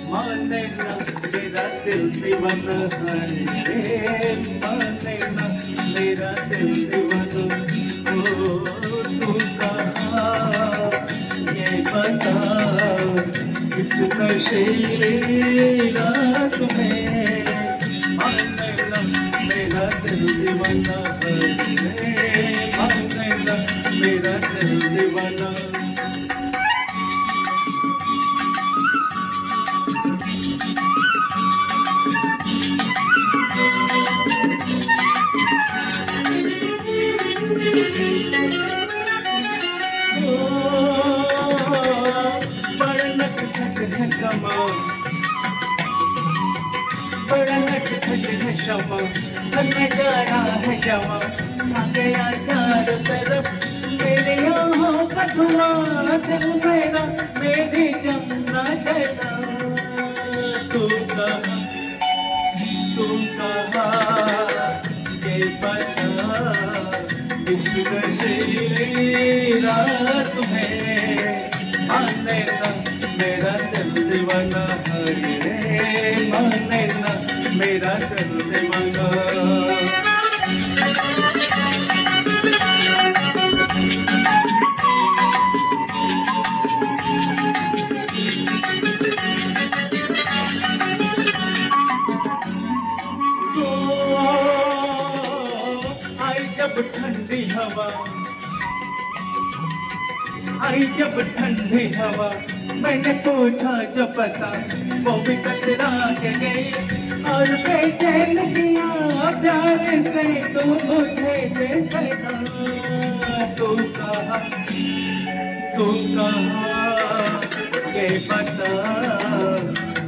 माने ना मेरा दिल दीवाना है रे, माने ना मेरा दिल दीवाना। ओ तू कहाँ ये बता, इस नशीली रात में। माने ना मेरा दिल दीवाना है रे, माने ना मेरा दिल दीवाना। बड़ा नटखट है समा, बड़ा नटखट है शमा, नजारा है जमा, छा गया चारों तरफ मेरे यहाँ का धुआं। दिल मेरा मेरी जमना चला, तू कहाँ, तू कहाँ ये बता, इस नशीली रात में। माने ना मेरा दिल दीवाना है रे, माने ना मेरा दिल दीवाना। आई जब ठंडी हवा, आई जब ठंडी हवा, मैंने पूछा जब पता, वो भी कतरा के गई और बेचैन किया प्यार से तू मुझे दे सका। तू कहाँ, तू कहाँ ये बता,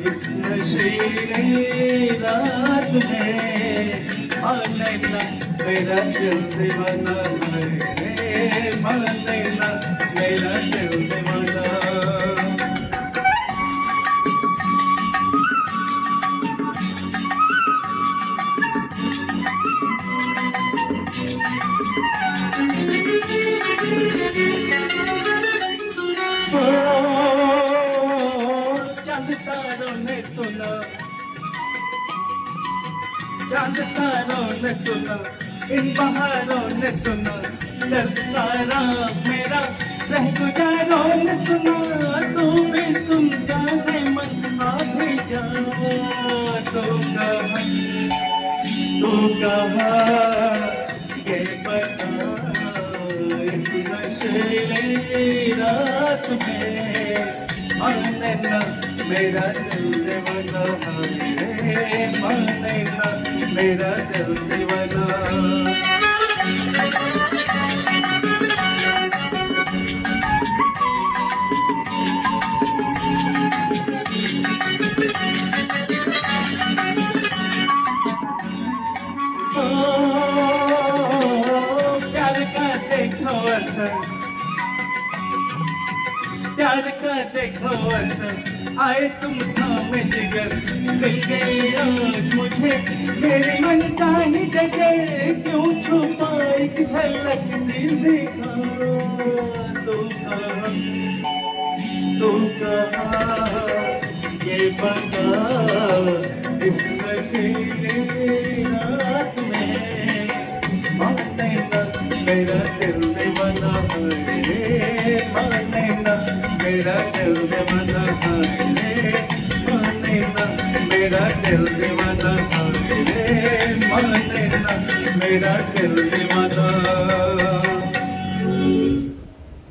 इस नशीली रात में। माने ना मेरा दिल दीवाना है रे, माने ना मेरा दिल दीवाना। चांद तारों ने सुना, चांद तारों ने सुना, इन बहारों ने सुना, दर्द तारा मेरा रह गुजारों ने सुना। तू भी सुन जाने मन आ भी जा, तू कहाँ, तू कहाँ ये बता, इस नशीली रात में। माने ना मेरा दिल दीवाना है रे, माने ना मेरा दिल दीवाना। प्यार का देखो असर, प्यार का देखो असर, आए तुम थामे जिगर, मिल गई आज मुझे मेरे मन का ही जगह। क्यों छुपा एक झलक दिल दिखा, तू कहाँ, तू कहाँ ये बता, इस नशीली रात में। माने ना मेरा दिल दीवाना है रे, माने ना मेरा दिल दीवाना है रे, माने ना मेरा दिल दीवाना है रे, माने ना मेरा दिल दीवाना।